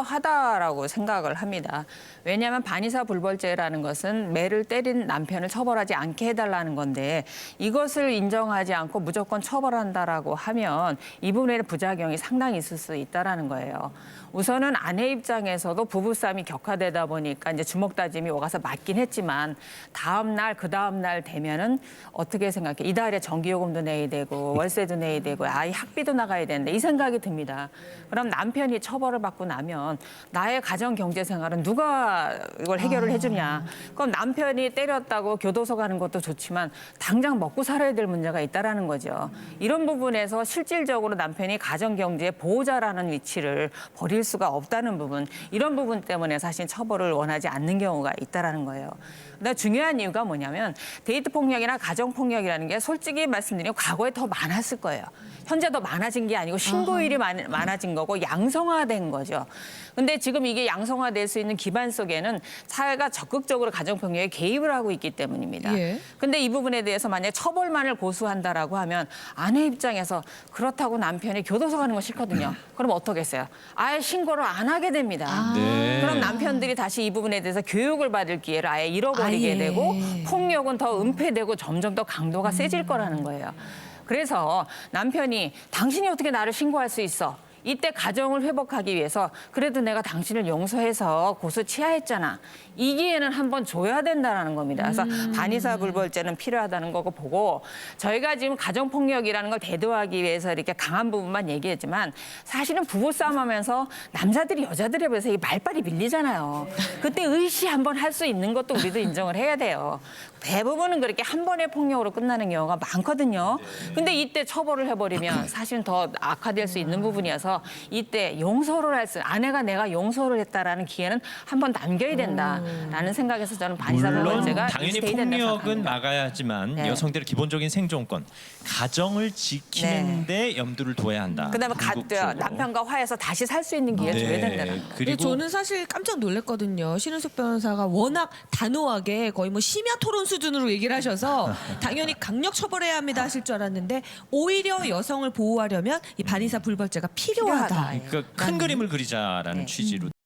하다라고 생각을 합니다. 왜냐하면 반의사 불벌죄라는 것은 매를 때린 남편을 처벌하지 않게 해달라는 건데 이것을 인정하지 않고 무조건 처벌한다라고 하면 이 부분에는 부작용이 상당히 있을 수 있다라는 거예요. 우선은 아내 입장에서도 부부싸움이 격화되다 보니까 이제 주먹 다짐이 오가서 맞긴 했지만 다음 날 그 다음 날 되면은 어떻게 생각해? 이달에 전기요금도 내야 되고 월세도 내야 되고 아이 학비도 나가야 되는데 이 생각이 듭니다. 그럼 남편이 처벌을 받고 나면 나의 가정 경제 생활은 누가 이걸 해결을 해주냐? 그럼 남편이 때렸다고 교도소 가는 것도 좋지만 당장 먹고 살아야 될 문제가 있다라는 거죠. 이런 부분에서 실질적으로 남편이 가정 경제의 보호자라는 위치를 버릴 수가 없다는 부분, 이런 부분 때문에 사실 처벌을 원하지 않는 경우가 있다라는 거예요. 근데 중요한 이유가 뭐냐면 데이트 폭력이나 가정 폭력이라는 게 솔직히 말씀드리면 과거에 더 많았을 거예요. 현재 더 많아진 게 아니고 신고일이 많아진 거고 양성화된 거죠. 근데 지금 이게 양성화될 수 있는 기반 속에는 사회가 적극적으로 가정폭력에 개입을 하고 있기 때문입니다. 예. 근데 이 부분에 대해서 만약에 처벌만을 고수한다라고 하면 아내 입장에서 그렇다고 남편이 교도소 가는 거 싫거든요. 그럼 어떻겠어요? 아예 신고를 안 하게 됩니다. 네. 그럼 남편들이 다시 이 부분에 대해서 교육을 받을 기회를 아예 잃어버리게 아예. 되고 폭력은 더 은폐되고 점점 더 강도가 세질 거라는 거예요. 그래서 남편이 당신이 어떻게 나를 신고할 수 있어? 이때 가정을 회복하기 위해서 그래도 내가 당신을 용서해서 고소 취하했잖아. 이 기회는 한번 줘야 된다는 겁니다. 그래서 반의사 불벌죄는 필요하다는 거고 보고 저희가 지금 가정폭력이라는 걸 대두하기 위해서 이렇게 강한 부분만 얘기했지만 사실은 부부싸움하면서 남자들이 여자들에 비해서 이 말빨이 밀리잖아요. 그때 의시 한번 할 수 있는 것도 우리도 인정을 해야 돼요. 대부분은 그렇게 한 번의 폭력으로 끝나는 경우가 많거든요. 근데 이때 처벌을 해버리면 사실은 더 악화될 수 있는 부분이어서 이때 용서를 아내가 내가 용서를 했다라는 기회는 한 번 남겨야 된다라는 생각에서 저는 반의사 물론 불벌죄가 당연히 있어야 된다고 폭력은 생각합니다. 막아야지만 네. 여성들의 기본적인 생존권, 가정을 지키는데 염두를 둬야 한다. 그다음에 궁극적으로. 남편과 화해해서 다시 살 수 있는 기회 를 줘야 된다는 거예요. 근데 그리고 저는 사실 깜짝 놀랐거든요. 신은숙 변호사가 워낙 단호하게 거의 뭐 심야 토론 수준으로 얘기를 하셔서 당연히 강력 처벌해야 합니다 하실 줄 알았는데 오히려 여성을 보호하려면 이 반의사 불벌죄가 필요하다. 필요하다. 그러니까 큰 그림을 그리자라는 취지로.